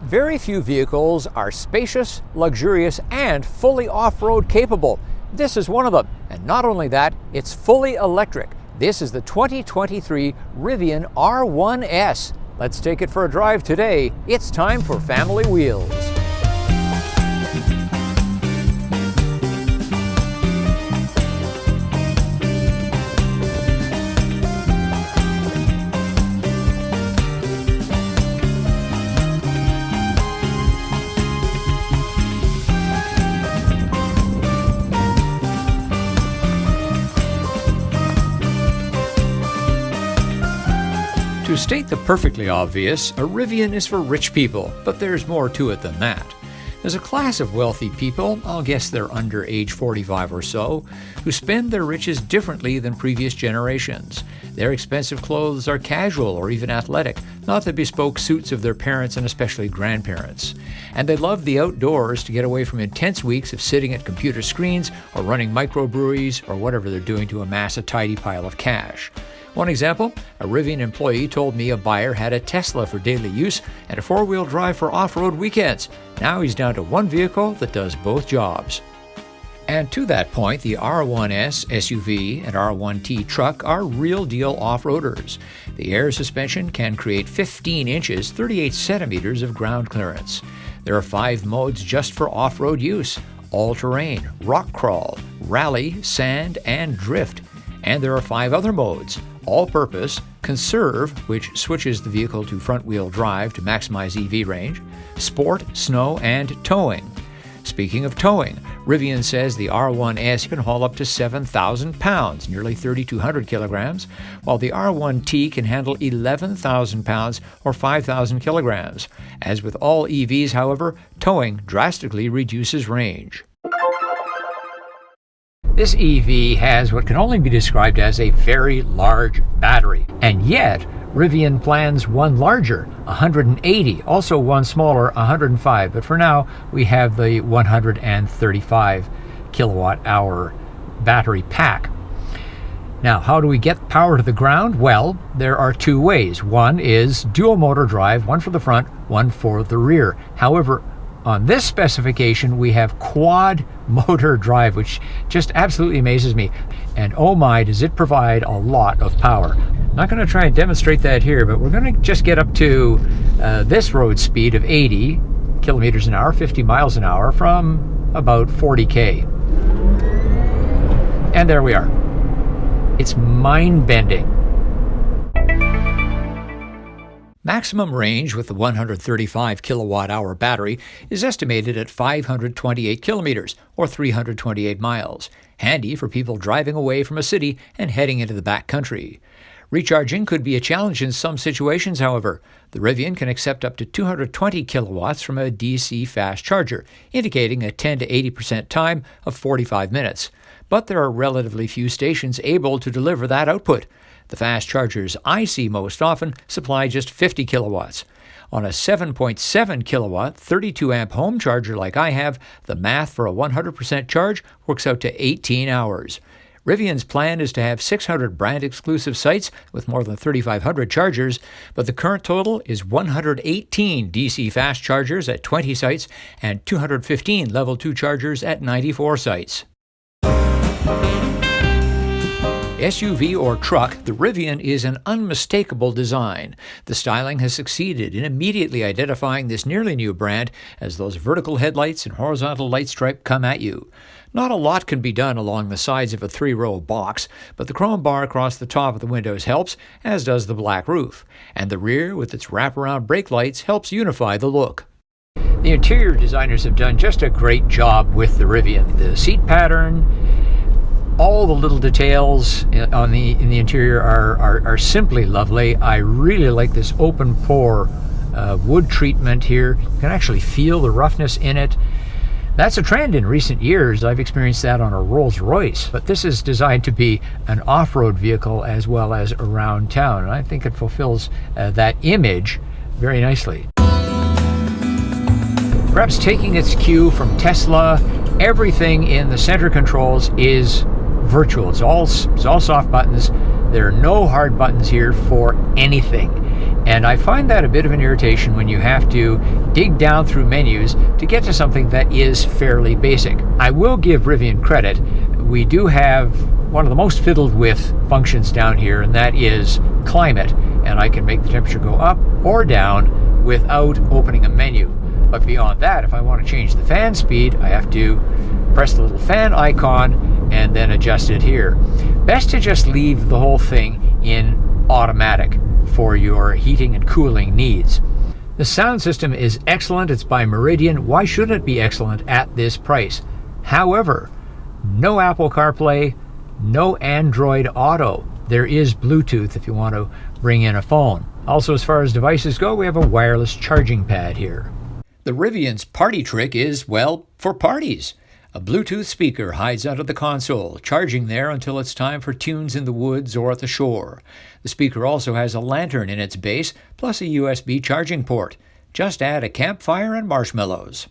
Very few vehicles are spacious, luxurious, and fully off-road capable. This is one of them. And not only that, it's fully electric. This is the 2023 Rivian R1S. Let's take it for a drive today. It's time for Family Wheels. To state the perfectly obvious, a Rivian is for rich people, but there's more to it than that. There's a class of wealthy people, I'll guess they're under age 45 or so, who spend their riches differently than previous generations. Their expensive clothes are casual or even athletic, not the bespoke suits of their parents and especially grandparents. And they love the outdoors to get away from intense weeks of sitting at computer screens or running microbreweries or whatever they're doing to amass a tidy pile of cash. One example, a Rivian employee told me a buyer had a Tesla for daily use and a four-wheel drive for off-road weekends. Now he's down to one vehicle that does both jobs. And to that point, the R1S SUV and R1T truck are real-deal off-roaders. The air suspension can create 15 inches, 38 centimeters of ground clearance. There are 5 modes just for off-road use: all-terrain, rock crawl, rally, sand, and drift. And there are 5 other modes: all-purpose, conserve, which switches the vehicle to front-wheel drive to maximize EV range, sport, snow, and towing. Speaking of towing, Rivian says the R1S can haul up to 7,000 pounds, nearly 3,200 kilograms, while the R1T can handle 11,000 pounds, or 5,000 kilograms. As with all EVs, however, towing drastically reduces range. This EV has what can only be described as a very large battery, and yet Rivian plans one larger, 180, also one smaller, 105, but for now we have the 135 kilowatt hour battery pack. Now, how do we get power to the ground? Well, there are 2 ways. One is dual motor drive, one for the front, one for the rear. However, on this specification, we have quad motor drive, which just absolutely amazes me. And oh my, does it provide a lot of power. I'm not going to try and demonstrate that here, but we're going to just get up to this road speed of 80 kilometers an hour, 50 miles an hour from about 40K. And there we are. It's mind-bending. Maximum range with the 135 kilowatt-hour battery is estimated at 528 kilometers, or 328 miles. Handy for people driving away from a city and heading into the backcountry. Recharging could be a challenge in some situations, however. The Rivian can accept up to 220 kilowatts from a DC fast charger, indicating a 10 to 80% time of 45 minutes. But there are relatively few stations able to deliver that output. The fast chargers I see most often supply just 50 kilowatts. On a 7.7 kilowatt, 32 amp home charger like I have, the math for a 100% charge works out to 18 hours. Rivian's plan is to have 600 brand-exclusive sites with more than 3,500 chargers, but the current total is 118 DC fast chargers at 20 sites and 215 Level 2 chargers at 94 sites. SUV or truck, the Rivian is an unmistakable design. The styling has succeeded in immediately identifying this nearly new brand as those vertical headlights and horizontal light stripe come at you. Not a lot can be done along the sides of a 3-row box, but the chrome bar across the top of the windows helps, as does the black roof. And the rear, with its wraparound brake lights, helps unify the look. The interior designers have done just a great job with the Rivian. The seat pattern, all the little details in the interior are simply lovely. I really like this open pore wood treatment here. You can actually feel the roughness in it. That's a trend in recent years. I've experienced that on a Rolls-Royce, but this is designed to be an off-road vehicle as well as around town, and I think it fulfills that image very nicely. Perhaps taking its cue from Tesla, everything in the center controls is virtual. It's all soft buttons. There are no hard buttons here for anything. And I find that a bit of an irritation when you have to dig down through menus to get to something that is fairly basic. I will give Rivian credit. We do have one of the most fiddled with functions down here, and that is climate. And I can make the temperature go up or down without opening a menu. But beyond that, if I want to change the fan speed, I have to press the little fan icon and then adjust it here. Best to just leave the whole thing in automatic for your heating and cooling needs. The sound system is excellent. It's by Meridian. Why shouldn't it be excellent at this price? However, no Apple CarPlay, no Android Auto. There is Bluetooth if you want to bring in a phone. Also, as far as devices go, we have a wireless charging pad here. The Rivian's party trick is, well, for parties. A Bluetooth speaker hides under the console, charging there until it's time for tunes in the woods or at the shore. The speaker also has a lantern in its base, plus a USB charging port. Just add a campfire and marshmallows.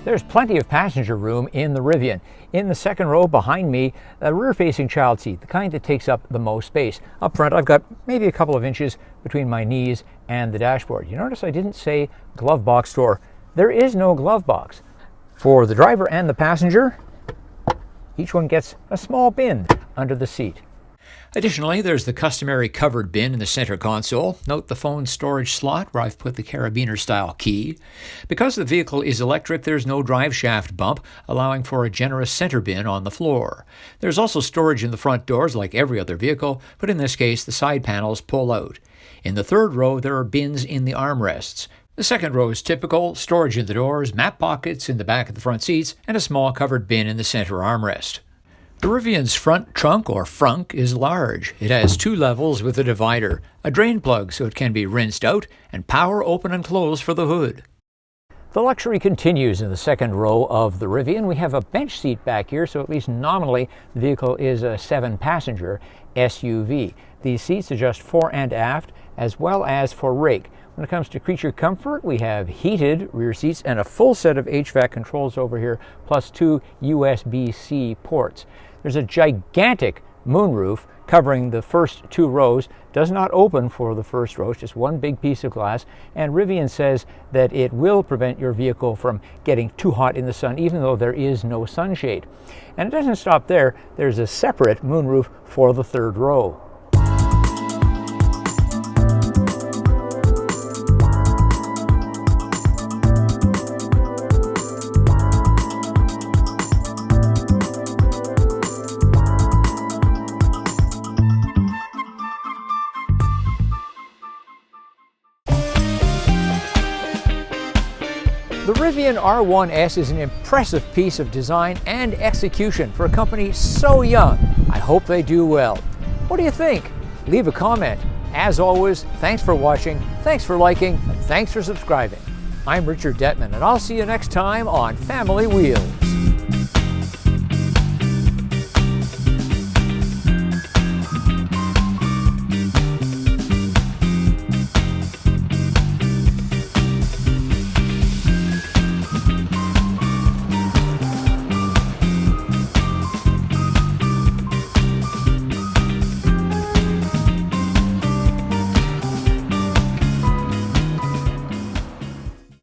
There's plenty of passenger room in the Rivian. In the second row behind me, a rear-facing child seat, the kind that takes up the most space. Up front, I've got maybe a couple of inches between my knees and the dashboard. You notice I didn't say glove box door. There is no glove box. For the driver and the passenger, each one gets a small bin under the seat. Additionally, there's the customary covered bin in the center console. Note the phone storage slot where I've put the carabiner-style key. Because the vehicle is electric, there's no drive shaft bump, allowing for a generous center bin on the floor. There's also storage in the front doors like every other vehicle, but in this case the side panels pull out. In the third row, there are bins in the armrests. The second row is typical, storage in the doors, map pockets in the back of the front seats, and a small covered bin in the center armrest. The Rivian's front trunk, or frunk, is large. It has 2 levels with a divider, a drain plug so it can be rinsed out, and power open and close for the hood. The luxury continues in the second row of the Rivian. We have a bench seat back here, so at least nominally the vehicle is a 7-passenger SUV. These seats adjust fore and aft, as well as for rake. When it comes to creature comfort, we have heated rear seats and a full set of HVAC controls over here, plus 2 USB-C ports. There's a gigantic moonroof covering the first 2 rows. Does not open for the first row, it's just one big piece of glass. And Rivian says that it will prevent your vehicle from getting too hot in the sun, even though there is no sunshade. And it doesn't stop there. There's a separate moonroof for the 3rd row. The Rivian R1S is an impressive piece of design and execution for a company so young. I hope they do well. What do you think? Leave a comment. As always, thanks for watching, thanks for liking, and thanks for subscribing. I'm Richard Detman, and I'll see you next time on Family Wheel.